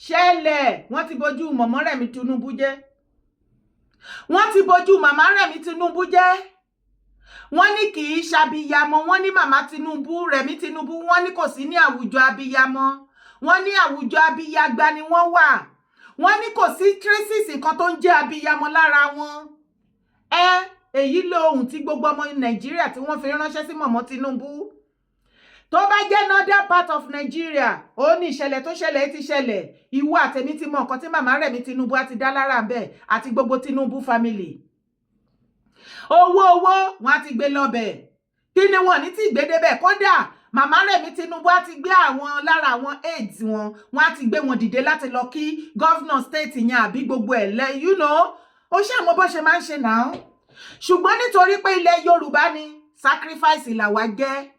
ṣẹlẹ̀ wọ́n ti bojú mọ̀mọ́ Remi Tinubu jẹ́ wọ́n ti bojú màmá Remi Tinubu jẹ́ wọ́n ní kì í ṣàbíyamọ wọ́n ní màmá Tinubu Remi Tinubu wọ́n ní kò sí ní àwùjọ abíyamọ wọ́n ní àwùjọ abíyagba ni wọ́n wà wọ́n ní kò sí traces kan tó ń jẹ́ abíyamọ lára wọn èyí lóhùn tí gbogbo ọmọ Nàìjíríà tí wọ́n fi ránṣẹ́ sí mọ̀mọ́ Tinubu tó bá jẹ́ northern part of Nigeria ó ní ìṣẹ̀lẹ̀ tó ṣẹlẹ̀ ti ṣẹlẹ̀ ìwọ àtẹ̀mí ti mọ nǹkan tí màmá Remi Tinubu á ti dá lára ńbẹ̀ àti gbogbo Tinubu family owó wọn á ti gbé lọ́bẹ̀ kí ni wọn ní tí gbé débẹ̀ kódà màmá Remi Tinubu á ti gbé àwọn lára àwọn aides wọn á ti gbé wọn dìde láti lọ kí governor state yẹn àbí gbogbo ẹ̀ lẹ́ ó ṣàmọ́ bó ṣe máa ń ṣe náà ṣùgbọ́n nítorí pé ilẹ̀ Yorùbá ni sacrifice làwa jẹ́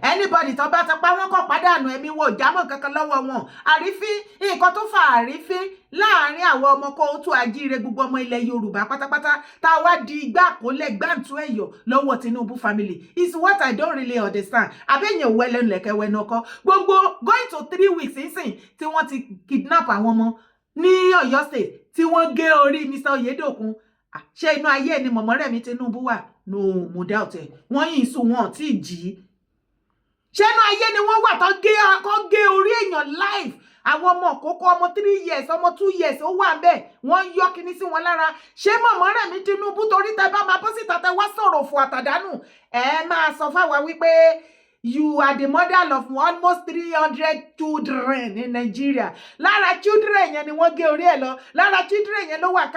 anybody tó bá ti pa wọ́n kàn pàdánù ẹ̀mí wọn ò jámọ́ kankan lọ́wọ́ wọn àrífín nǹkan tó fa àrífín láàrin àwọn ọmọ kóòtù àjíire gbogbo ọmọ ilẹ̀ Yorùbá pátápátá tá a wá di igbá àkólẹ̀ gbàǹtú ẹ̀yọ̀ lọ́wọ́ Tinubu family is what I don't really understand abẹ́yẹn òwò ẹlẹ́nu lẹ̀kẹ́wẹ́ náà kọ́ gbogbo going to 3 weeks nísìn tí wọ́n ti kidnap àwọn ọmọ ní Ọ̀yọ́ state tí wọ́n gé orí Mr. Oyedokun ṣé inú ayé ni mọ̀mọ́ Remi Tinubu wà no mo doubt ẹ̀ wọ́n yìí sùn wọn tí ì jí ṣẹ́nu ayé ni wọ́n wà tó gé orí èèyàn live àwọn ọmọ òkókó ọmọ 3 years ọmọ 2 years ó wà bẹ́ẹ̀ wọ́n yọ kíní sí wọn lára ṣé mọ̀mọ́ Remi Tinubu torí tẹ bá máa bọ́ síta tẹ wá sọ̀rọ̀ fún àtàdánù ẹ máa sọ fáwa wípé you are the mother of almost 300 children in Nigeria lára children yẹn ni wọ́n gé orí ẹ̀ lọ lára children yẹn ló wà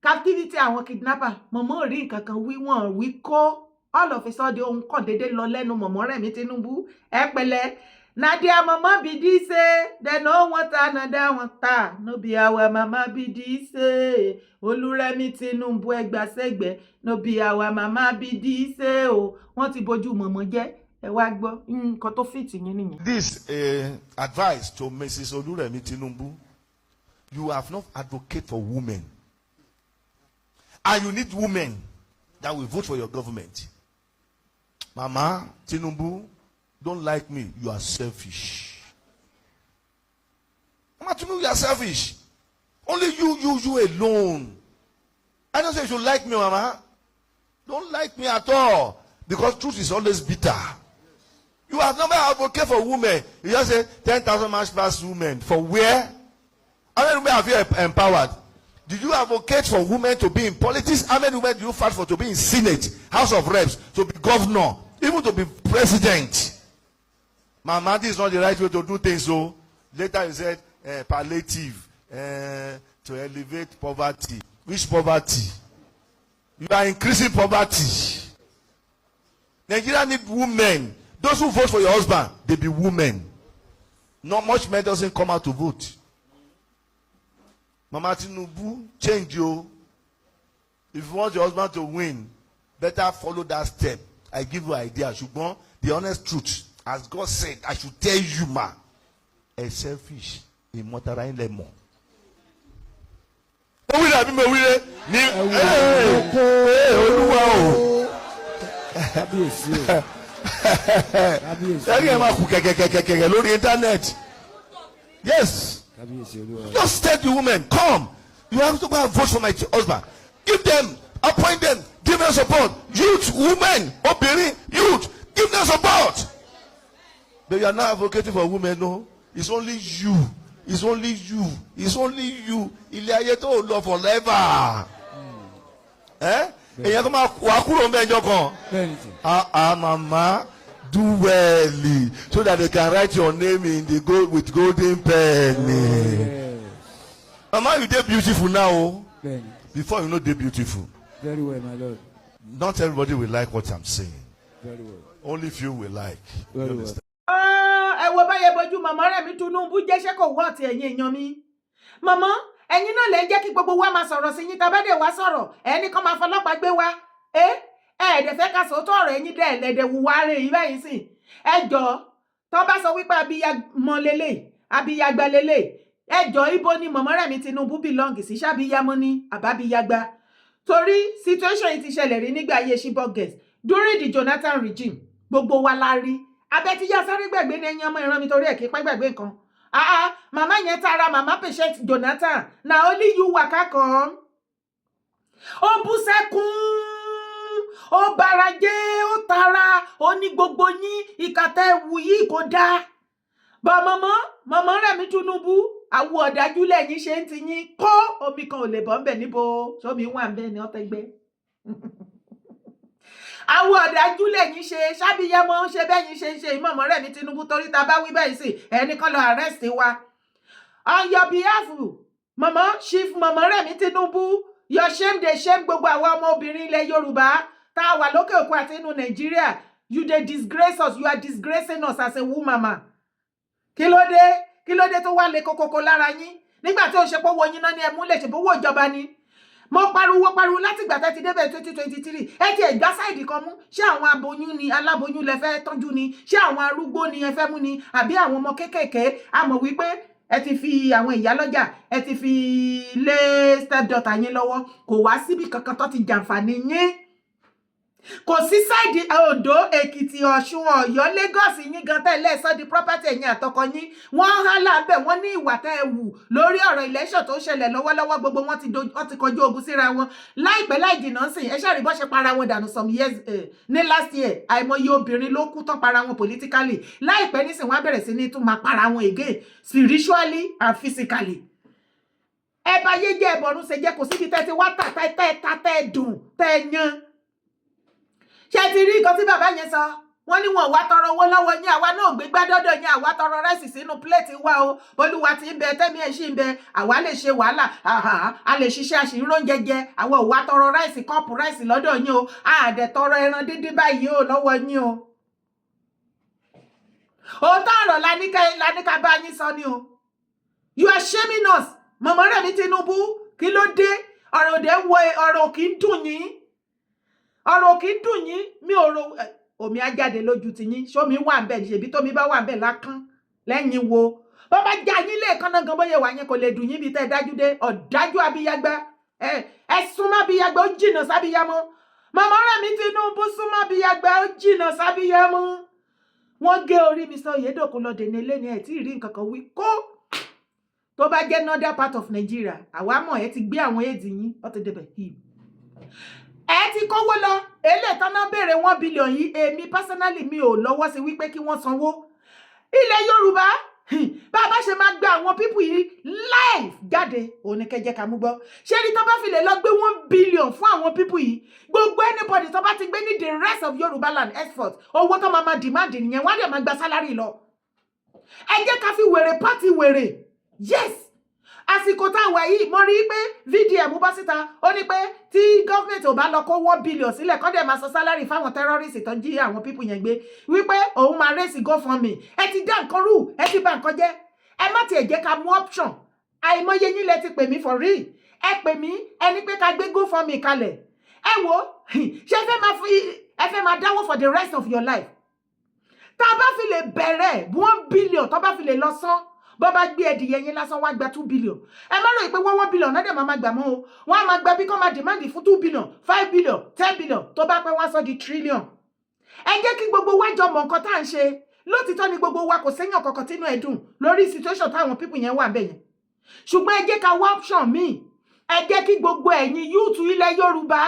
captivity àwọn kidnapper mọ̀mọ́ rí nǹkan kan wí wọ́n wí kó all of a sudden ohun kàn dédé lọ lẹ́nu mọ̀mọ́ Remi Tinubu ẹ pẹ̀lẹ́ na their mama be this they no want another one ta no be our mama be this Olúrẹ̀mí Tinubu ẹgbàsẹ́gbẹ́ no be our mama be this o wọ́n ti bojú mọ̀mọ́ jẹ́ ẹ wá gbọ́ nǹkan tó fit yín nìyẹn. This advice to Mrs. Olúrẹ̀mí Tinubu, you have not advocate for women and you need women that will vote for your government. Mama Tinubu, don't like me. You are selfish. Mama Tinubu, you are selfish. Only you alone. I don't say you should like me, Mama. Don't like me at all. Because truth is always bitter. You have never advocated for women. You just say 10,000 march past women. For where? How many women have you empowered? Did you advocate for women to be in politics? How many women do you fight for to be in Senate, House of Reps, to be governor, even to be president? Mama, this is not the right way to do things. So later you said palliative to elevate poverty. Which poverty? You are increasing poverty. Nigeria need women. Those who vote for your husband, they be women. Not much men doesn't come out to vote. Mama Tinubu, change you. If you want your husband to win, better follow that step. I give you idea. Shubon, the honest truth. As God said, I should tell you, ma. A selfish, a motorized lemon. Yes. Just tell the women, come. You have to go and vote for my husband. Give them, appoint them, give them support. Youth, women, obìnrin, youth, give them support. But you are not advocating for women, no. It's only you. It's only you. It's only you. Ilé ayé tó lọ forever. Èyàn kò máa wà kúrò mẹ́jọ kan. Mama, do well so that they can write your name in the gold with golden pen. Yes. Mama, you dey beautiful now. Before you know they beautiful. Very well, my lord. Not everybody will like what I'm saying. Very well. Only few will like. Very well. Ẹ wo báyé bojú màmá Remi Tinubu jẹ́ṣẹ́ kò wọ́ ti ẹ̀yin èèyàn mi. Màmá, ẹ̀yin náà lè jẹ́ kí gbogbo wa máa sọ̀rọ̀ sí yín tá bá dé wá sọ̀rọ̀. Ẹni kan máa fọlọ́pàá gbé wa. Ẹ̀ẹ́dẹ̀ fẹ́ ká sòótọ́ ọ̀rọ̀ ẹ̀yin dẹ̀ ẹ̀lẹ́dẹ̀ wùwá rẹ̀ yìí báyìí sì. Ẹ jọ̀ọ́ tó bá sọ wípé abiyamọ lélẹ̀, abiyagba lélẹ̀. Ẹ jọ̀ọ́ ibo ni màmá Remi Tinubu belong sí, ṣábíyamọ ni àbábíyagba. Torí situation yìí ti ṣẹlẹ̀ rí nígbà ayé Chibok girls during the Jonathan regime. Gbogbo wa la rí. Abẹ́ tí yá sáré gbàgbé ní ẹ̀yin ọmọ ìran mi torí ẹ̀ kí pẹ́ gbàgbé nǹkan. màmá yẹn tara màmá patient Jonathan na only you waka come ó bú sẹ́kún ó barajé ó tara ó ní gbogbo yín ìkàtà ẹ̀wù yìí kò dáa bá màmá Remi Tinubu àwọ̀ ọ̀dájú lẹ́yìn ṣe ń ti yín kó omi kan ò lè bọ́ ń bẹ̀ níbo sómi wà ń bẹ̀ ní ọ̀tẹ̀gbẹ́ àwọn ọ̀dájú lẹ́yìn ṣe ṣábíyámọ́ ṣe bẹ́yìn ṣe ń ṣe ìmọ̀mọ́ Remi Tinubu torí ta bá wí bẹ́ẹ̀ sí ẹni kan lọ arrest wa on your behalf mama chief mama Remi Tinubu your shame dey shame gbogbo àwọn ọmọ obìnrin ilẹ̀ Yorùbá tá a wà lókè òkun àti inú Nàìjíríà you dey disgrace us you are disgracing us as a woman mama kí ló dé tó wà lé kókókó lára yín nígbà tí ó ṣe pé owó yín náà ní ẹmú lè ṣe bówó ìjọba ni mo pariwo láti ìgbà tẹ́ ti débẹ̀ 2023 ẹ ti ẹ̀gbá sáìdì kan mú ṣé àwọn aboyún ni aláboyún lẹ fẹ́ tọ́jú ni ṣé àwọn arúgbó ni ẹ fẹ́ mú ni àbí àwọn ọmọ kéékèèké a mọ̀ wípé ẹ ti fi àwọn ìyálọ́jà ẹ ti fi lé stepdaughter yín lọ́wọ́ kò wá síbi kankan tó ti jàǹfààní yín kò sí sáìdì Oǹdó Èkìtì Ọ̀ṣun Ọ̀yọ́ Lagos yín gan tẹ́lẹ̀ sọ di property ẹ̀yin àtọkọ yín wọ́n há lábẹ́ wọ́n ní ìwà tẹ́ ẹ wù lórí ọ̀rọ̀ election tó ń ṣẹlẹ̀ lọ́wọ́lọ́wọ́ gbogbo wọn ti kọjú ogun síra wọn láìpẹ́ láì jìnnà sìn ẹ ṣàrí bọ́ ṣe para wọn dànù some years ní last year àìmọye obìnrin ló kú tán para wọn politically láìpẹ́ nísìn wọ́n á bẹ̀rẹ̀ sí ní tún máa para wọn again spiritually and physically ẹ bá yé jẹ́ ẹ̀bọ̀rún ṣe jẹ́ kò síbi tẹ́ ti wá tẹ́ dùn tẹ́ yan ṣé ti rí nǹkan tí bàbá yẹn sọ wọ́n ní wọn wá tọrọ owó lọ́wọ́ yín àwa náà gbé gbádọ́dọ̀ yín àwa tọrọ rẹ́sì sínú pléètì wa o olúwa ti ń bẹ tẹ́mi ẹ̀ sì ń bẹ àwa lè ṣe wàhálà a lè ṣiṣẹ́ àṣìírò jẹjẹ àwa ò wá tọrọ rẹ́sì kọ́ọ̀pù rẹ́sì lọ́dọ̀ yín o àdẹ̀ tọrọ ẹran dídí báyìí o lọ́wọ́ yín o òótọ́ ọ̀rọ̀ láníkà bá yín sọ ni o you are shaming us mama Remi Tinubu kí ló dé ọ̀rọ̀ òde ń wo ọ̀rọ̀ kì í dùn yín ọ̀rọ̀ kì í dùn yín mi ò ro omi á jáde lójú ti yín ṣómi wà ń bẹ̀ ṣèbí tómi bá wà ń bẹ̀ lákán lẹ́yìn wo bó bá já yín lẹ́ẹ̀kan náà gan bóyá wà yẹn kò lè dùn yín bí tẹ́ dájú dé ọ̀dájú abiyagba ẹ súnmọ́ abiyagba ó jìnnà sábíyámọ mama Remi Tinubu súnmọ́ abiyagba ó jìnnà sábíyámọ wọ́n gé orí mi sọ Oyèdòkun lọ dènà ilé ni ẹ̀ tí ì rí nǹkan kan wí kó tó bá jẹ́ northern part of Nigeria àwa mọ̀ ẹ ti gbé àwọn èdè yín ó ti débẹ̀ ẹ ti kówó lọ èlé tán náà béèrè 1 billion yìí èmi personally mi ò lọ́wọ́ sí wípé kí wọ́n sanwó ilẹ̀ Yorùbá bá a bá ṣe máa gba àwọn pípù yìí live jáde òun ni kẹjẹ ká mú gbọ́ ṣé ní tó bá fi lè lọ gbé 1 billion fún àwọn pípù yìí gbogbo anybody tó bá ti gbé ní the rest of Yorùbá land export owó tó máa demand nìyẹn wọ́n á dẹ̀ máa gba salary lọ ẹ jẹ́ ká fi wèrè party wèrè yes àsìkò tá a wà yìí mo rí i pé VDM bọ́ síta ó ní pé tí gọ́ọ̀mẹ̀ntì ò bá lọ kó 1 billion sílẹ̀ kọ́ dẹ̀ máa sọ sálárì fáwọn tẹ́rọ́rìsì tó jí àwọn pípù yẹn gbé wípé òun máa rẹ́sì GoFundMe ẹ ti dá nǹkan rú ẹ ti bà nǹkan jẹ́ ẹ má tiẹ̀ jẹ́ ká mú option àìmọye yín lẹ ti pè mí for real ẹ pè mí ẹni pé ká gbé GoFundMe kalẹ̀ ẹ wo ṣé ẹ fẹ́ máa dáwọ́ for the rest of your life tá a bá fi lè bẹ̀rẹ̀ 1 billion tó bá fi lè lọ sán bó bá gbé ẹdìyẹ yín lásán wá gba 2 billion ẹ má rò pé 1 billion náà dẹ̀ máa gbà mọ́ o wọ́n á máa gba bí kọ́ máa demand fún 2 billion 5 billion 10 billion tó bá pẹ́ wọ́n sọ di trillion ẹ jẹ́ kí gbogbo wa jọ mọ̀ nǹkan tá à ń ṣe lótìtọ́ ni gbogbo wa kò séyàn kankan tínú ẹ̀ dùn lórí situation táwọn people yẹn wà bẹ́ẹ̀ yẹn ṣùgbọ́n ẹ jẹ́ ká wá option míì ẹ jẹ́ kí gbogbo ẹ̀yin youth ilẹ̀ Yorùbá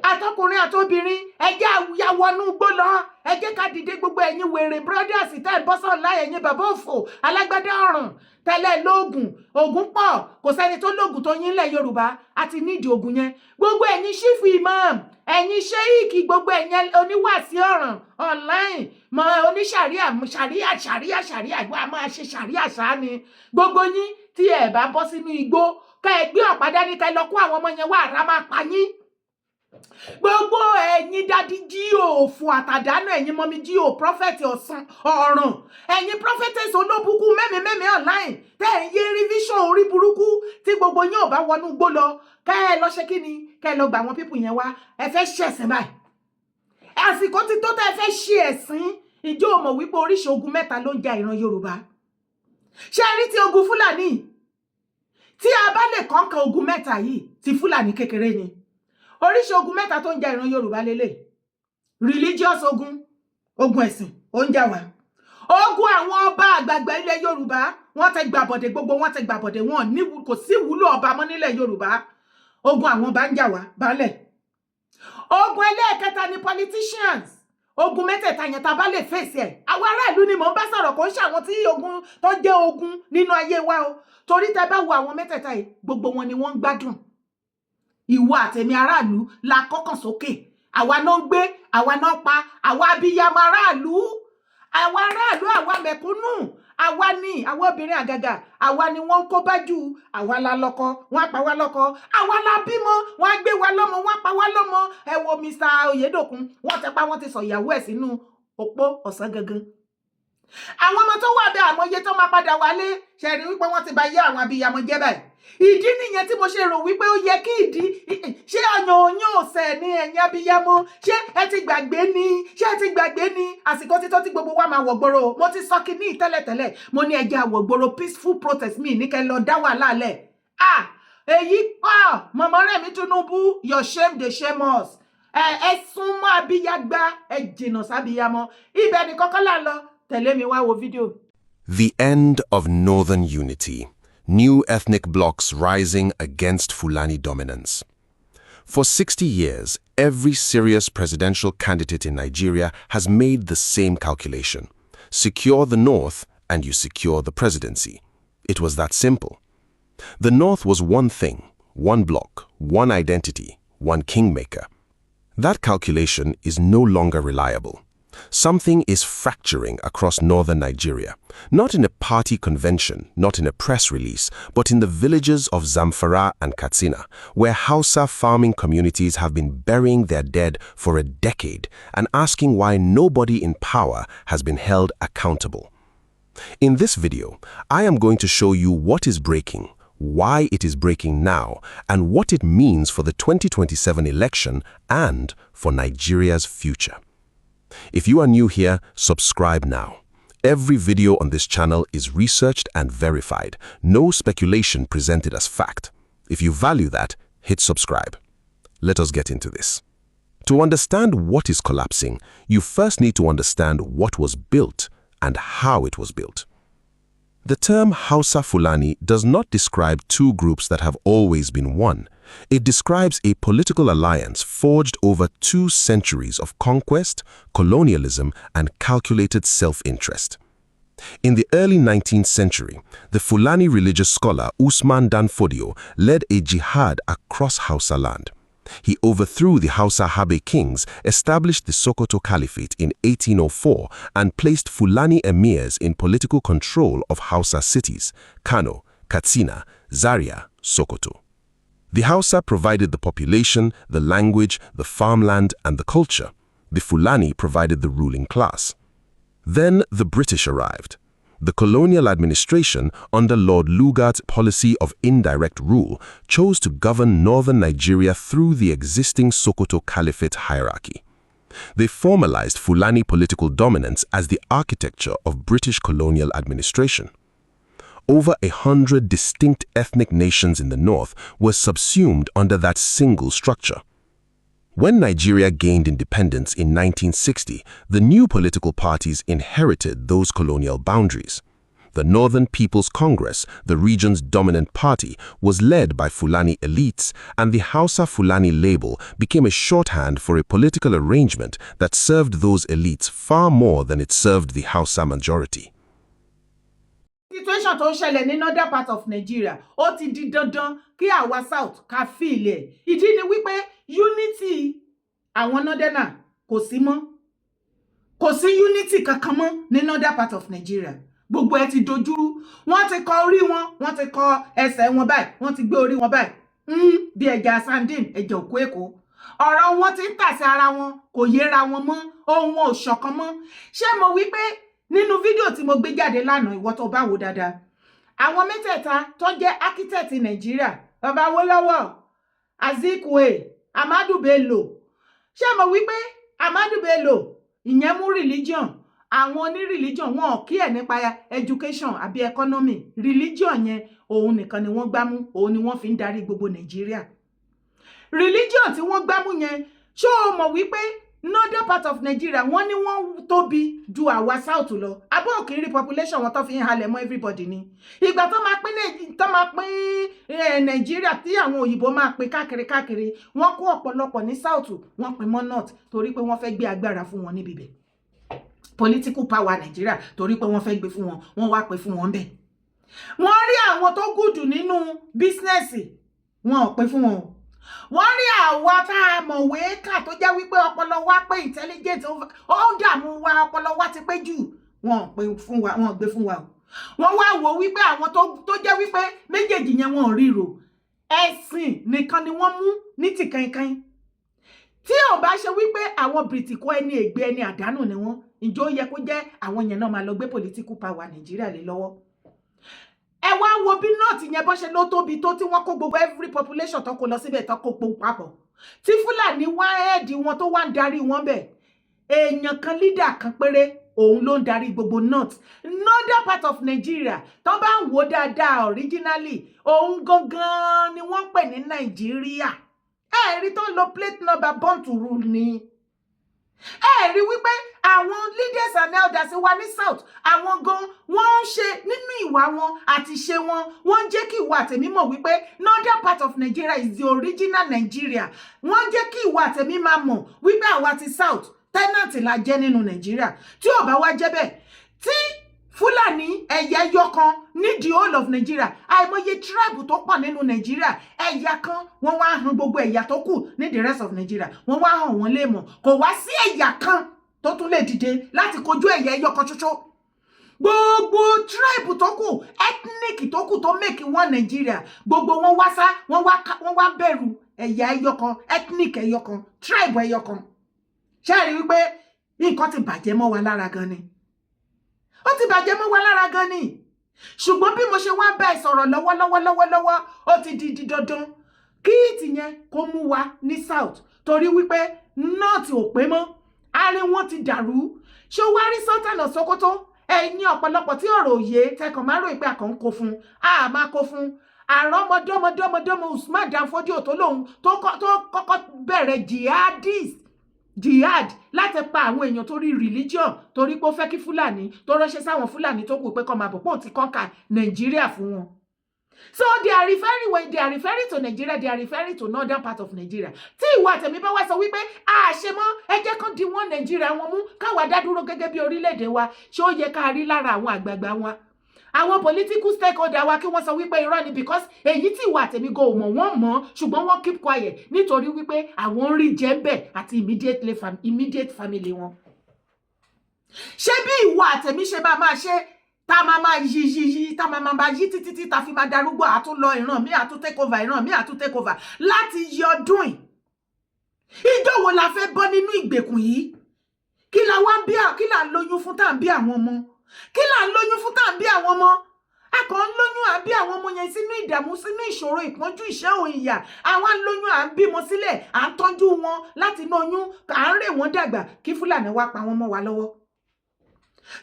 àtọkùnrin àtobìnrin ẹ jẹ́ àwọnú gbó lọ ẹ jẹ́ ká dìde gbogbo ẹ̀yin wèrè brothers tẹ́ ẹ̀ bọ́sọ̀ láì ẹ̀yin bàbá òfò alágbádá ọ̀ràn tẹ́lẹ̀ lóògùn ògùn pọ̀ kò sẹ́ni tó lóògùn tó yín ilẹ̀ Yorùbá àti nídìí ògùn yẹn gbogbo ẹ̀yin ṣífù imam ẹ̀yin ṣéìkì gbogbo ẹ̀yin oníwàásí ọ̀ràn online mọ oníṣàríà ṣàríà ìwọ a máa ṣe ṣàríà ṣáá ni gbogbo yín tí ẹ bá bọ́ sínú igbó ká ẹ gbé ọ̀pá dání ká ẹ lọ kó àwọn ọmọ yẹn wá àrá máa pa yín gbogbo ẹ̀yin dadi jíò fún àtàdánù ẹ̀yin mọ́mí jíò prophet ọ̀sán ọ̀ràn ẹ̀yin prophetess olóbùkú mẹ́mí online tẹ́ ẹ̀ ń yé rí vision orí burúkú tí gbogbo yín ò bá wọnú gbó lọ kẹ́ ẹ lọ ṣe kí ni kẹ́ ẹ lọ gba àwọn pípù yẹn wá ẹ fẹ́ ṣe ẹ̀sìn báyìí àsìkò ti tó tẹ́ ẹ fẹ́ ṣe ẹ̀sìn ìjọ ò mọ̀ wípé oríṣi ogun mẹ́ta ló ń ja ìran Yorùbá ṣé ẹ rí ti ogun Fúlàní tí a bá lè kọ́ńkà ogun mẹ́ta yìí ti Fúlàní kékeré ni oríṣi ogun mẹ́ta tó ń ja ìran Yorùbá lélẹ̀ religious ogun ẹ̀sìn ó ń jà wá ogun àwọn ọba àgbààgbà ilẹ̀ Yorùbá wọ́n ti gbàbọ̀dẹ̀ gbogbo wọ́n ti gbàbọ̀dẹ̀ wọn ní kò sí ìwúlò ọba mọ́ nílẹ̀ Yorùbá ogun àwọn bá ń jà wá baálẹ̀ ogun ẹlẹ́ẹ̀kẹta ni politicians ogun mẹ́tẹ̀ẹ̀ta yẹn tá a bá lè fèsì ẹ̀ àwọn aráàlú ni mò ń bá sọ̀rọ̀ kò ń ṣe àwọn tí ogun tó jẹ́ ogun nínú ayé wa o torí tẹ́ bá wo àwọn mẹ́tẹ̀ẹ̀ta yìí gbogbo wọn ni wọ́n ń gbádùn ìwọ àtẹ̀mí aráàlú la kọ́kàn sókè àwa náà ń gbé àwa náà pa àwa abiyamọ aráàlú àwa mẹ̀kúnnù àwa ni àwa obìnrin àgàgà àwa ni wọ́n ń kó bá jù àwa la lọ́kọ wọ́n á pa wá lọ́kọ àwa la bímọ wọ́n á gbé wa lọ́mọ wọ́n á pa wá lọ́mọ ẹ wo Mr. Oyedokun wọ́n ti pa wọ́n ti sọ ìyàwó ẹ̀ sínú òpó ọ̀sán gangan àwọn ọmọ tó wà bẹ́ẹ̀ àmọye tó máa padà wálé ṣẹ̀rí wípé wọ́n ti bá yé àwọn abiyamọ jẹ́ báyìí ìdí nìyẹn tí mo ṣe rò wípé ó yẹ kí ìdí ṣé ọyàn òyìn ọ̀sẹ̀ ni ẹ̀yin abiyamọ ṣé ẹ ti gbàgbé ni àsìkò títọ́ tí gbogbo wa máa wọ̀gbọ́rọ̀ mo ti sọ kí ní tẹ́lẹ̀tẹ́lẹ̀ mo ní ẹja wọ̀gbọ́rọ̀ peaceful protest mi ní kẹ́ lọ dá wàhálà lẹ̀ èyí mọ̀mọ́ Remi Tinubu your shame dey shame us ẹ súnmọ́ abiyagba ẹ jìnnà sábiyamọ ibẹ̀ ni kọ́kọ́ là ń lọ tẹ̀lé mi wá wo fídíò. The end of Northern unity. New ethnic blocs rising against Fulani dominance. For 60 years, every serious presidential candidate in Nigeria has made the same calculation. Secure the North and you secure the presidency. It was that simple. The North was one thing, one bloc, one identity, one kingmaker. That calculation is no longer reliable. Something is fracturing across northern Nigeria, not in a party convention, not in a press release, but in the villages of Zamfara and Katsina, where Hausa farming communities have been burying their dead for a decade and asking why nobody in power has been held accountable. In this video, I am going to show you what is breaking, why it is breaking now, and what it means for the 2027 election and for Nigeria's future. If you are new here, subscribe now. Every video on this channel is researched and verified. No speculation presented as fact. If you value that, hit subscribe. Let us get into this. To understand what is collapsing, you first need to understand what was built and how it was built. The term Hausa Fulani does not describe two groups that have always been one. It describes a political alliance forged over 2 centuries of conquest, colonialism, and calculated self-interest. In the early 19th century, the Fulani religious scholar Usman Dan Fodio led a jihad across Hausa land. He overthrew the Hausa Habe kings, established the Sokoto Caliphate in 1804, and placed Fulani emirs in political control of Hausa cities, Kano, Katsina, Zaria, Sokoto. The Hausa provided the population, the language, the farmland, and the culture. The Fulani provided the ruling class. Then the British arrived. The colonial administration, under Lord Lugard's policy of indirect rule, chose to govern northern Nigeria through the existing Sokoto Caliphate hierarchy. They formalized Fulani political dominance as the architecture of British colonial administration. Over 100 distinct ethnic nations in the north were subsumed under that single structure. When Nigeria gained independence in 1960, the new political parties inherited those colonial boundaries. The Northern People's Congress, the region's dominant party, was led by Fulani elites, and the Hausa Fulani label became a shorthand for a political arrangement that served those elites far more than it served the Hausa majority. Situation tó ń ṣẹlẹ̀ ní northern part of Nigeria ó ti di dandan kí àwa south ká feel ẹ̀. Ìdí ni wípé unity àwọn northerner kò sí mọ́. Kò sí unity kankan mọ́ ní northern part of Nigeria. Gbogbo ẹ ti dojúrú. Wọ́n ti kọ orí wọn, wọ́n ti kọ ẹsẹ̀ wọn báyìí, wọ́n ti gbé orí wọn báyìí. Bí ẹja sandin, ẹja òkú Èkó. Ọ̀rọ̀ wọn ti ń tà sí ara wọn, kò yéra wọn mọ́, ohun wọn ò ṣọ̀kan mọ́. Ṣé mo wí pé nínú fídíò tí mo gbé jáde lánàá ìwọ tó bá wò dáadáa àwọn mẹ́tẹ̀ẹ̀ta tó jẹ́ architect Nàìjíríà Baba Awólọ́wọ̀ Azikiwe Amadu Bello ṣé mo wí pé Amadu Bello ìyẹn mú religion àwọn ní religion wọn kí ẹ̀ nípa education àbí economy religion yẹn òun nìkan ni wọ́n gbámú òun ni wọ́n fi ń darí gbogbo Nàìjíríà religion tí wọ́n gbámú yẹn ṣó o mọ̀ wípé northern part of Nigeria wọ́n ní wọ́n tóbi ju àwa south lọ abọ́ òkèèrè population wọn tó fi ń halẹ̀ mọ́ everybody ni ìgbà tó máa pín Nigeria tí àwọn òyìnbó máa pín káàkiri wọ́n kó ọ̀pọ̀lọpọ̀ ní south wọ́n pín mọ́ north torí pé wọ́n fẹ́ gbé agbára fún wọn níbi bẹ̀ political power Nigeria torí pé wọ́n fẹ́ gbé fún wọn wọ́n wá pín fún wọn bẹ̀ wọ́n rí àwọn tó gùdù nínú bísínẹ́sì wọn ò pín fún wọn wọ́n rí àwa tá a mọ̀wé kà tó jẹ́ wípé ọpọlọ wa pé intelligent ó ń dààmú wa ọpọlọ wa ti pé jù wọn pé fún wa wọn gbé fún wa o wọ́n wá wò wípé àwọn tó jẹ́ wípé méjèèjì yẹn wọn ò ríro ẹ̀sìn nìkan ni wọ́n mú ní ti kankan tí ò bá ṣe wípé àwọn bìrìtìkọ ẹni ègbé ẹni àdánù ni wọ́n ǹjọ́ yẹ kó jẹ́ àwọn yẹn náà máa lọ gbé political power Nàìjíríà lé lọ́wọ́ ẹ wá wo bí nọ́ọ̀tì yẹn bọ́ ṣe ló tóbi tó tí wọ́n kó gbogbo every population tó kó lọ síbẹ̀ tó kó pọ̀ papọ̀ tí Fúlàní wá ẹ́ẹ̀dì wọn tó wá ń darí wọn bẹ̀ èèyàn kan leader kan péré òun ló ń darí gbogbo northern part of Nigeria tó bá ń wò dáadáa originally òun gangan ni wọ́n pè ní Nàìjíríà ẹ̀rí tó lo plate number born to rule ni ẹ̀rí wípé àwọn leaders and elders wa ní south àwọn gan wọ́n ń ṣe nínú ìwà wọn àti ṣe wọn wọ́n jẹ́ kí ìwà àtẹ̀mí mọ̀ wípé northern part of Nigeria is the original Nigeria wọ́n jẹ́ kí ìwà àtẹ̀mí máa mọ̀ wípé àwa ti south tenant la jẹ́ nínú Nigeria tí ò bá wá jẹ́ bẹ́ẹ̀ tí Fúlàní ẹ̀yà ẹyọ kan ní the whole of Nigeria àìmọye tribe tó pọ̀ nínú Nigeria ẹ̀yà kan wọ́n wá hàn gbogbo ẹ̀yà tó kù ní the rest of Nigeria wọ́n wá hàn wọ́n lè mọ̀ kò wá sí ẹ̀yà kan tó tún lè dìde láti kojú ẹ̀yà ẹyọ kan ṣoṣo gbogbo tribe tó kù ethnic tó kù tó make one Nigeria gbogbo wọn wá sá wọ́n wá bẹ̀rù ẹ̀yà ẹyọ kan ethnic ẹyọ kan tribe ẹyọ kan ṣé rí wípé nǹkan ti bàjẹ́ mọ́ wa lára gan ni ó ti bàjẹ́ mọ́ wa lára gan ni ṣùgbọ́n bí mo ṣe wá bá ẹ sọ̀rọ̀ lọ́wọ́ ó ti di dandan kí ìtìyẹn kó mú wa ní south torí wípé north ò pé mọ́ àárín wọn ti dàrú ṣé ó wá rí Sultan of Sokoto ẹ̀yin ọ̀pọ̀lọpọ̀ tí ọ̀rọ̀ òye tẹkàn máa rò pé àkàn ń kó fún a máa kó fún àrùn ọmọdọ́mọdọ́mọ Usman Dan Fodio tó lóhun tó kọ́kọ́ bẹ̀rẹ̀ jihad láti pa àwọn èèyàn torí religion torí pé ó fẹ́ kí Fúlàní tó ránṣẹ́ sáwọn Fúlàní tó kù pé kó máa bọ̀ pọ̀ tí kọ́ńkà Nàìjíríà fún wọn. So they are referring to Nigeria, they are referring to northern part of Nigeria. Tí ìwà àtẹ̀mí bá wá sọ wípé àṣemọ́ ẹ jẹ́ kán di wọ́n Nàìjíríà wọn mú káwa dá dúró gẹ́gẹ́ bí orílẹ̀-èdè wa ṣé ó yẹ ká rí lára àwọn àgbààgbà wọn. Àwọn political stakeholder wa kí wọ́n sọ wípé irọ́ ni because èyí tí ìwà àtẹ̀mí go mọ̀ wọ́n mọ̀ ṣùgbọ́n wọ́n keep quiet nítorí wípé àwọn ń rí jẹ́ńbẹ̀ àti immediate family wọn. Ṣé bí ìwà àtẹ̀mí ṣe máa ṣe tá máa yí tá máa yí títí tá fi máa darúgbó àtúnlọ ìran mi àtún take over ìran mi àtún take over láti yí ọdún yìí ìjọ wo la fẹ́ bọ́ nínú ìgbèkùn yìí kí la ń lóyún fún tá à ń bí àwọn ọmọ kí là ń lóyún fún tá à ń bí àwọn ọmọ a kàn ń lóyún à ń bí àwọn ọmọ yẹn sínú ìdààmú sínú ìṣòro ìpọ́njú ìṣẹ́ òun ìyà àwọn ń lóyún à ń bímọ sílẹ̀ à ń tọ́jú wọn láti inú oyún à ń rè wọ́n dàgbà kí Fúlàní wá pa wọ́n mọ́ wa lọ́wọ́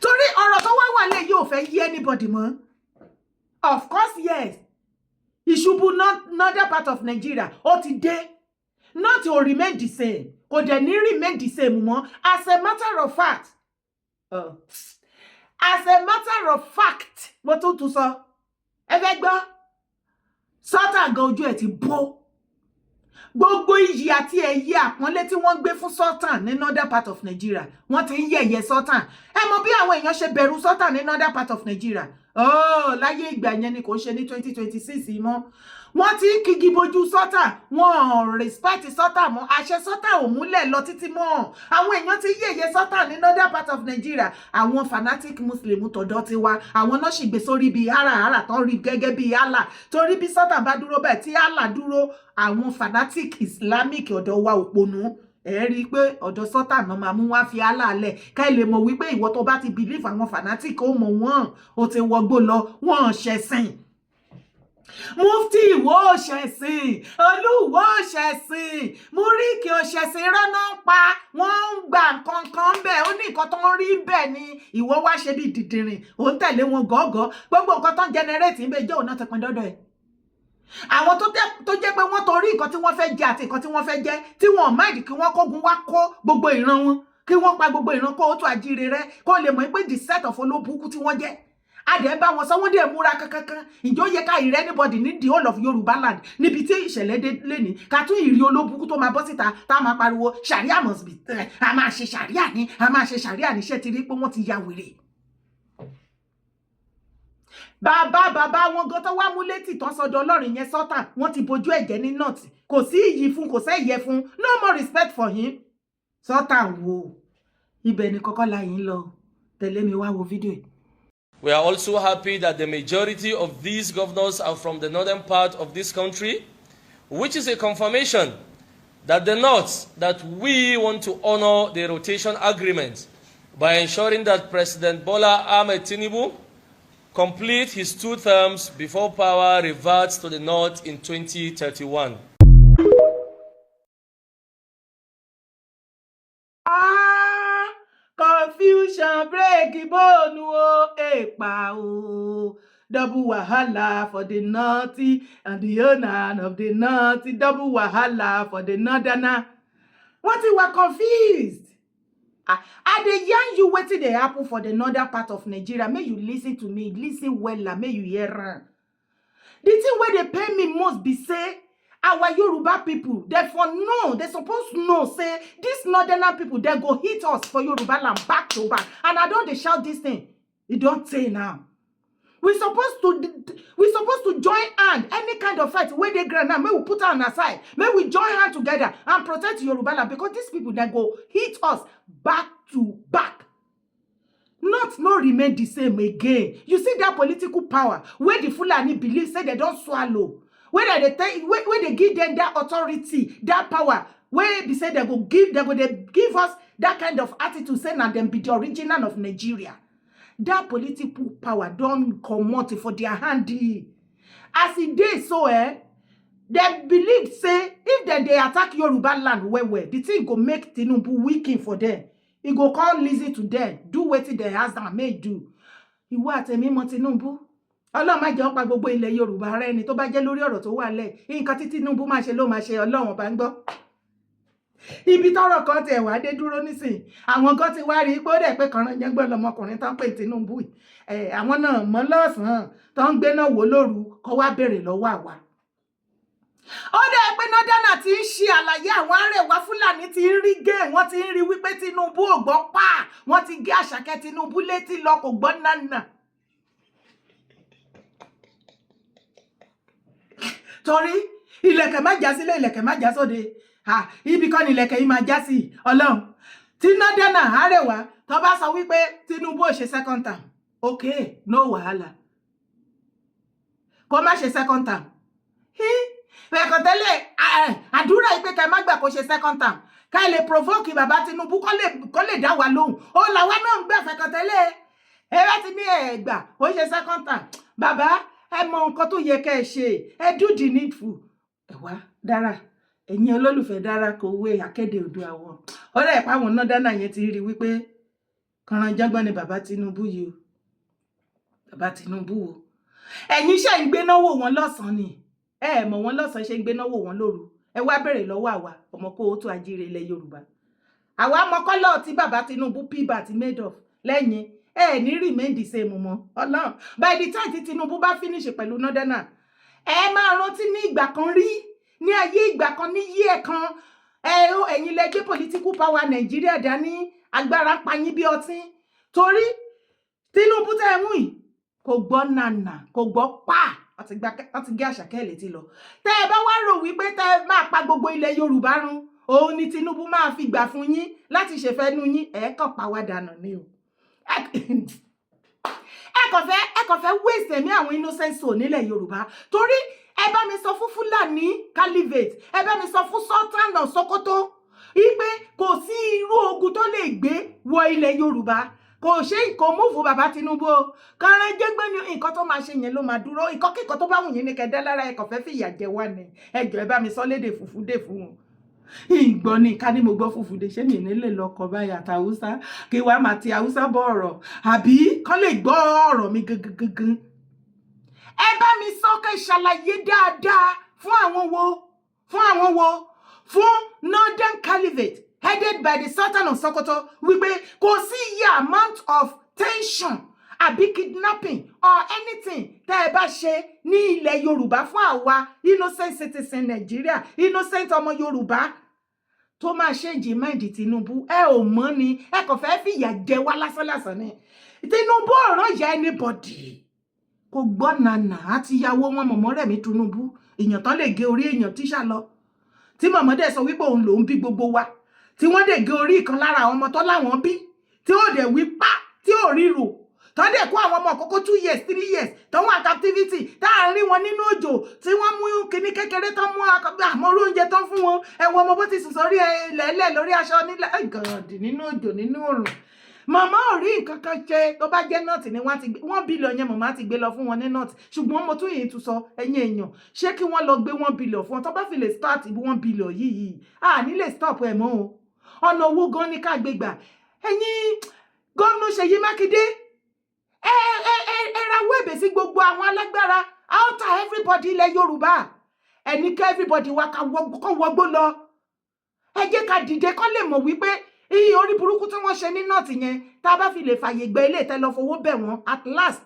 torí ọ̀rọ̀ tó wá lẹ̀ yóò fẹ́ yí anybody mọ́ of course yes ìṣubú northern part of Nigeria ó ti dé not to remain the same kò dẹ̀ ní remain the same mọ́ as a matter of fact mo tún sọ ẹ fẹ́ gbọ́ Sultan gan ojú ẹ̀ ti bó gbogbo iyì àti ẹ̀yẹ àpọ́nlé tí wọ́n gbé fún Sultan ní northern part of Nigeria wọ́n ti ń yẹ̀yẹ́ Sultan ẹ mọ̀ bí àwọn èèyàn ṣe bẹ̀rù Sultan ní northern part of Nigeria láyé ìgbà yẹn ni kò ṣe ní 2026 mọ́ wọ́n ti ń kigi bojú Sultan wọ́n respect Sultan mọ́ àṣẹ Sultan ò múlẹ̀ lọ títí mọ́ àwọn èèyàn ti yẹ̀yẹ́ Sultan ní northern part of Nigeria àwọn fanatic Muslim tọ̀dọ̀ ti wá àwọn náà sì gbé sórí bíi háràhárà tán rí gẹ́gẹ́ bíi Allah torí bí Sultan bá dúró bẹ́ẹ̀ tí Allah dúró àwọn fanatic Islamic ọ̀dọ̀ wa òpònú ẹ rí i pé ọ̀dọ̀ Sultan náà máa mú wá fi Allah lẹ̀ ká ẹ lè mọ̀ wípé ìwọ tó bá ti believe àwọn fanatic ó mọ̀ wọ́n ó ti wọgbó lọ wọ́n ṣẹ̀sìn mufti ìwọ òṣẹ̀sìn olúwo òṣẹ̀sìn múríkì òṣẹ̀sìn rọ́nà ń pa wọ́n ń gba nǹkan kan bẹ́ẹ̀ ó ní nǹkan tó ń rí bẹ́ẹ̀ ni ìwọ wá ṣe bí dìdìrìn ò ń tẹ̀lé wọn gọ́gọ́ gbogbo nǹkan tó ń generate ń bẹ jẹ́ òun náà ti pin dọ́dọ̀ ẹ̀ àwọn tó jẹ́ pé wọ́n torí nǹkan tí wọ́n fẹ́ jẹ àti nǹkan tí wọ́n fẹ́ jẹ tí wọ́n máìdì kí wọ́n kógun wá kó gbogbo ìran wọn kí wọ́n pa gbogbo ìran kó tó àjíire rẹ kó lè mọ̀ pé the set of olóbùkú tí wọ́n jẹ́ adẹ̀ bá wọn sọ wọ́n dẹ̀ múra kankan ìjọ yẹ ká ìrẹ́ anybody ní the whole of Yorùbá land níbi tí ìṣẹ̀lẹ̀ dé lẹ́ni ká tún ìrí olóbùkú tó máa bọ́ síta tá a máa pariwo sharia must be a máa ṣe sharia ní a máa ṣe sharia ní ṣẹ́ ti rí pé wọ́n ti ya wèrè. bàbá wọn gan tó wá mú létí tán sọ́dọ̀ Ọlọ́run yẹn Sultan wọ́n ti bojú ẹ̀jẹ̀ ní north kò sí iyì fún kò sẹ́yẹ fún no more respect for him. Sultan wo ibẹ̀ ni kọ́kọ́ la yín lọ tẹ̀lé mi wá wo fídíò yìí. We are also happy that the majority of these governors are from the northern part of this country, which is a confirmation that the North, that we want to honor the rotation agreement by ensuring that President Bola Ahmed Tinubu complete his 2 terms before power reverts to the North in 2031. Confusion break bone o epa o double wahala for the naughty and the owner of the naughty double wahala for the northerner. What you were confused? I dey yarn you wetin dey happen for the northern part of Nigeria. May you listen to me, listen well, may you hear am. The thing where they pay me most be say our Yoruba people, therefore know, they supposed to know, say, these northerner people, they go hit us for Yoruba land back to back. And I don't they shout this thing. You don't say now. We supposed to join hand, any kind of fight, where they grant now, may we put on aside, may we join hand together and protect Yoruba land, because these people, they go hit us back to back. Not remain the same again. You see that political power, where the Fulani believe, say they don't swallow. Where they give them that authority, that power, where they say they give us that kind of attitude, saying that them be the original of Nigeria. That political power don't come out for their handy. As it is so, they believe, say, if they attack Yoruba land, where the thing go make Tinubu weaken for them. It go call lazy to them, do what they ask them may do. You want a me Tinubu? Ọlọ́run má jẹ́ ó pa gbogbo ilẹ̀ Yorùbá rẹ́ ni tó bá jẹ́ lórí ọ̀rọ̀ tó wà lẹ̀ nǹkan tí Tinubu máa ṣe ló máa ṣe Ọlọ́run bá ń gbọ́. Ibi tọ́rọ̀ kan tẹ̀ wá dé dúró nísìn àwọn kan ti wá rí pé ó dẹ̀ pé kànrán jẹ́ gbọ́ lọmọkùnrin tó ń pè Tinubu yìí àwọn náà mọ́ lọ́sàn-án tó ń gbé náà wò lóru kó wá béèrè lọ́wọ́ àwa. Ó dẹ̀ pé nọ́dánà ti ń ṣe àlàyé àwọn Arewa Fúlàní ti ń rí gé wọ́n ti ń rí wípé Tinubu ò gbọ́ pa wọ́n ti gé Àṣàkẹ́ Tinubu létí lọ kò gbọ́ nánà. Torí ilẹ̀kẹ̀ má já sílé ilẹ̀kẹ̀ má já sóde ibi kan ni ilẹ̀kẹ̀ yìí máa já sí Ọlọ́run tí nọ́dánà Arewa tó bá sọ wípé Tinubu ò ṣe second term okay no wàhálà kó má ṣe second term bẹ́ẹ̀kan tẹ́lẹ̀ àdúrà yìí pé ká má gbà kó ṣe second term ká lè provoke bàbá Tinubu kó lè dá wa lóhùn ó làwa náà ń gbà fẹ́kan tẹ́lẹ̀ ẹ̀rẹ́ ti ní ẹ̀gbà ó ṣe second term bàbá ẹ mọ nǹkan tó yẹ kẹ́ ẹ ṣe ẹ do the needful ẹ wá dára ẹ̀yin olólùfẹ́ dára kò wé akéde odò àwọn ọ̀rẹ́ ẹ̀ páwọn náà dáná yẹn ti rí wípé kànránjágbọ́n ni bàbá Tinubu yìí o bàbá Tinubu wo ẹ̀yin ṣe ń gbé náwó wọn lọ́sàn-án ni ẹ mọ̀ wọn lọ́sàn-án ṣe ń gbé náwó wọn lóru ẹ wá bèrè lọ́wọ́ àwa ọmọ kó o tó ajíire ilẹ̀ Yorùbá àwa mọ́kọ́lọ́ tí bàbá Tinubu pibà ti made of lẹ́yìn ní remain the same mọ́ Ọlọ́run by the time tí Tinubu bá finish pẹ̀lú nọ́dánà máa rántí ní ìgbà kan rí ní ayé ìgbà kan ní yí ẹ̀ kan ẹ̀yin lẹ gbé political power Nàìjíríà dání agbára pa yín bí ọtí torí Tinubu tẹ́ ẹ mú yìí kò gbọ́ nànà kò gbọ́ pa àti gé Àṣàkẹ́ létí lọ tẹ́ ẹ bá wá rò wípé tẹ́ ẹ máa pa gbogbo ilẹ̀ Yorùbá run òun ni Tinubu máa fi gbà fún yín láti ṣèfẹ́nu yín kàn pa wá dànù ni o ẹ kàn fẹ́ waste ẹ̀mí àwọn innocent soul nílẹ̀ Yorùbá torí ẹ bá mi sọ fún Fúlàní caliphate ẹ bá mi sọ fún Sultan of Sokoto wípé kò sí irú ogun tó lè gbé wọ ilẹ̀ Yorùbá kò ṣe kò mú fún bàbá Tinubu o kànrán jẹ́gbẹ́ ni nǹkan tó máa ṣe yẹn ló máa dúró nǹkan kíkan tó bá wù yín ní kẹ́dẹ́ lára ẹ kàn fẹ́ fìyà jẹ wá ni ẹ jọ̀ọ́ ẹ bá mi sọ lédè fùfú dè fún wọn ìgbọ́n ní ká ní mo gbọ́ fùfú dè ṣé mi nílé lọkọ̀ báyìí àti Haúsá kí wàá máa ti Haúsá bọ̀ ọ̀rọ̀ àbí kán lè gbọ́ ọ̀rọ̀ mi gangan ẹ bá mi sọ ẹ ṣàlàyé dáadáa fún àwọn wo fún Northern Caliphate headed by the Sultan of Sokoto wípé kò sí iye amount of tension àbí kidnapping or anything tẹ́ ẹ bá ṣe ní ilẹ̀ Yorùbá fún àwa innocent citizen Nigeria, innocent ọmọ Yorùbá tó máa ṣèǹjì mind Tinubu. Ẹ ò mọ̀ ni, ẹ kàn fẹ́ fìyà jẹ wá lásánlásán ni. Tinubu ọ̀ràn yẹ anybody. Kò gbọ́ nànà àti ìyàwó wọn mọ̀mọ́ Remi Tinubu. Èèyàn tán lè gé orí èèyàn tíṣà lọ. Tí mọ̀mọ́ dẹ̀ sọ wípé òun lòún bí gbogbo wa. Tí wọ́n dẹ̀ gé orí ìkan lára àwọn ọmọ tó láwọn bí. Tí ó dẹ̀ wí pa, tí ò ríro. Tán dẹ̀ kó àwọn ọmọ kókó 2 years, 3 years. Tán wà captivity. Tá à ń rí wọn nínú òjò. Tí wọ́n mú kíní kékeré tán mú àmọ́rú oúnjẹ tán fún wọn. Ẹ wo ọmọ bó ti sùn sórí ẹlẹ́lẹ̀ lórí aṣọ nílẹ̀. Gàdì nínú òjò nínú òrùn. Màmá ò rí nǹkan kan ṣe tó bá jẹ́ nọ́ọ̀tì ni wọ́n ti gbé 1 billion yẹn màmá ti gbé lọ fún wọn ní nọ́ọ̀tì. Ṣùgbọ́n mo tún yìí tún sọ ẹ̀yin èèyàn ṣé kí wọ́n lọ gbé 1 billion fún wọn tó bá fi lè start ibi 1 billion yìí à ní lè stop ẹ̀ mọ́ o. Ọ̀nà owó gan ni ká gbé gbà. Ẹ̀yin gómìnà Ṣèyí Mákindé ẹ rawọ́ ẹ̀bẹ̀ sí gbogbo àwọn alágbára out everybody ilẹ̀ Yorùbá. Ẹni ká everybody wa kàn wọgbó lọ. Ẹ jẹ́ ká dìde kán lè mọ̀ wípé iye orí burúkú tí wọ́n ṣe ní nọ́ọ̀tì yẹn tá a bá fi lè fàyè gbé ilé ìtẹ́ lọ fowó bẹ̀ wọ́n at last.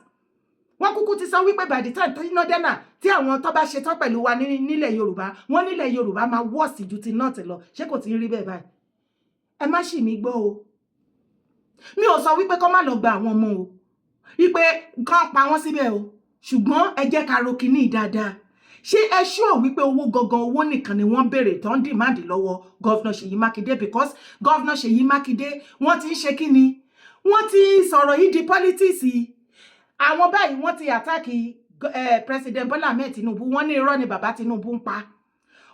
Wọ́n kúkú ti sọ wípé by the time tí nọ́dẹ́nà tí àwọn tó bá ṣe tán pẹ̀lú wa nílẹ̀ Yorùbá wọ́n nílẹ̀ Yorùbá máa wọ́ọ̀sì ju ti nọ́ọ̀tì lọ. Ṣé kò ti rí bẹ́ẹ̀ báyìí? Ẹ má ṣì mí gbọ́ o. Mi ò sọ wípé kó má lọ gba àwọn ọmọ o. Wípé kán pa wọ́n síbẹ̀ o. Ṣùgbọ́n ẹ jẹ́ ká ro kíní dáadáa. Ṣé ẹ ṣọ́ wípé owó gangan owó nìkan ni wọ́n béèrè tán demand lọ́wọ́ Governor Ṣèyí Mákindé because Governor Ṣèyí Mákindé wọ́n ti ń ṣe kí ni? Wọ́n ti sọ̀rọ̀ yìí di politics. Àwọn báyìí wọ́n ti attack President Bola Ahmed Tinubu. Wọ́n ní irọ́ ni bàbá Tinubu ń pa.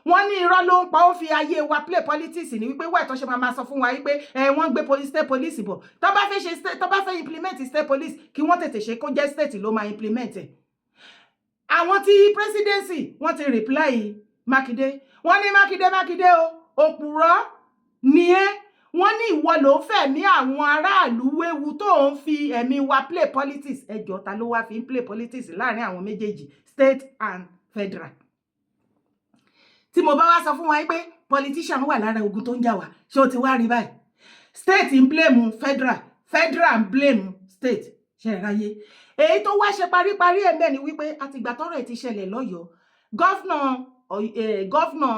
Wọ́n ní irọ́ ló ń pa ó fi ayé wa play politics ni wípé wẹ́ẹ̀ tó ṣe máa sọ fún wa wípé wọ́n gbé state police bọ̀. Tó bá fẹ́ implement state police kí wọ́n tètè ṣe kó jẹ́ state ló máa implement ẹ̀. Àwọn tí presidency wọ́n ti reply Mákindé. Wọ́n ní Mákindé o, òpùrọ́ ni ẹ́. Wọ́n ní ìwọ ló fẹ̀mí àwọn aráàlú wéwu tó ń fi ẹ̀mí wa play politics. Ẹjọ́ ta ló wá fi ń play politics láàrin àwọn méjèèjì state and federal. Tí mo bá wá sọ fún wa pé politician wà lára ogun tó ń jà wá ṣé o ti wá rí báyìí? State ń blame federal ń blame state. Ṣé ráyé? Èyí tó wá ṣe paríparí ẹ̀mẹ́ ni wípé àtìgbà tọ́rọ̀ ẹ̀ ti ṣẹlẹ̀ lọ́yọ̀ọ́ gọ́fúnà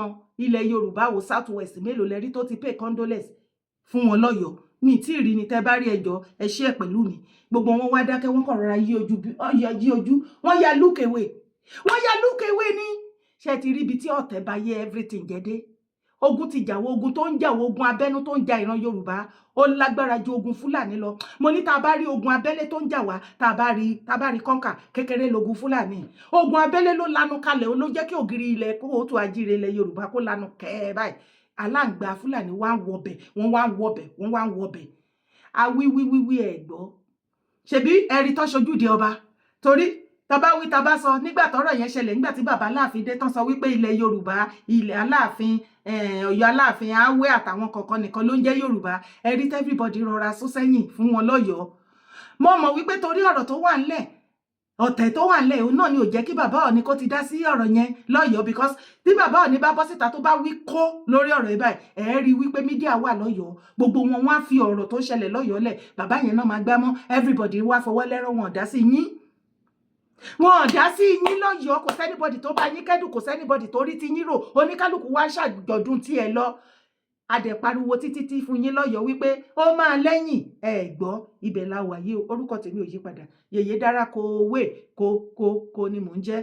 ilẹ̀ Yorùbá wo South West mélòó lẹ́rí tó ti pay condolence fún wọn lọ́yọ̀ọ́. Mi tí rí ni tẹ́ bá rí ẹjọ́ ẹ ṣe ẹ̀ pẹ̀lú mi. Gbogbo wọn wá dákẹ́ wọ́n kàn rọra yí ojú wọ́n ya look away ni. Ṣé ti rí ibi tí ọ̀tẹ̀ bá yẹ everything jẹ́dé? Ogun ti jà wo ogun tó ń jà wo ogun abẹ́nú tó ń jà ìran Yorùbá ó lágbára ju ogun Fúlàní lọ. Mo ní tá bá rí ogun abẹ́lé tó ń jà wá tá bá rí kọ́ńkà kékeré logun Fúlàní. Ogun abẹ́lé ló lanu kalẹ̀ ó ló jẹ́ kí ògiri ilẹ̀ kóòtù àjíire ilẹ̀ Yorùbá kó lanu kẹ́ẹ̀ báyìí. Aláǹgbá Fúlàní wá ń wọbẹ̀. Awíwíwíwí ẹ̀ gbọ́. Ṣebí ẹ̀rí tó ṣojúde ọba torí tàbá sọ nígbà tọ́rọ̀ yẹn ṣẹlẹ̀ nígbà tí bàbá Aláàfin dé tán sọ wípé ilẹ̀ Yorùbá ilẹ̀ Aláàfin Ọ̀yọ́ Aláàfin Awẹ́ àtàwọn kọ̀ọ̀kan nìkan ló ń jẹ́ Yorùbá. Ẹ̀rí everybody rọra sún sẹ́yìn fún wọn lọ́yọ̀ọ́. Mo mọ̀ wípé torí ọ̀rọ̀ tó wà ńlẹ̀ ọ̀tẹ̀ tó wà ńlẹ̀ òun náà ni ò jẹ́ kí bàbá Ọọ̀ni kó ti dá sí ọ̀rọ̀ yẹn lọ́yọ̀ọ́ because tí bàbá Ọọ̀ni bá bọ́ síta tó bá wí kó lórí ọ̀rọ̀ yìí báyìí ẹ rí wípé mídíà wà lọ́yọ̀ọ́ gbogbo wọn wá fi ọ̀rọ̀ tó ṣẹlẹ̀ lọ́yọ̀ọ́ lẹ̀ bàbá yẹn náà máa gbámọ́ everybody wá fọwọ́ lẹ́rọ̀ wọn dá sí yín. Wọn dá sí yín lọ́yọ̀ọ́ kò sẹ́nibọ̀dì tó bá yín kẹ́dùn kò sẹ́nibọ̀dì tó rí ti yín rò oníkálukú wá ṣàjọ̀dún tí ẹ lọ. Adẹ̀pariwo títí fún yín lọ́yọ̀ọ́ wípé ó máa lẹ́yìn ẹ gbọ́ ibẹ̀ la wà yìí orúkọ tèmi ò yí padà Yèyé Dára kó ni mò ń jẹ́.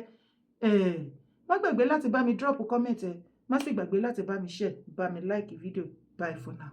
Má gbàgbé láti bá mi drop comment ẹ má sì gbàgbé láti bá mi share bá mi like video. Bye for now.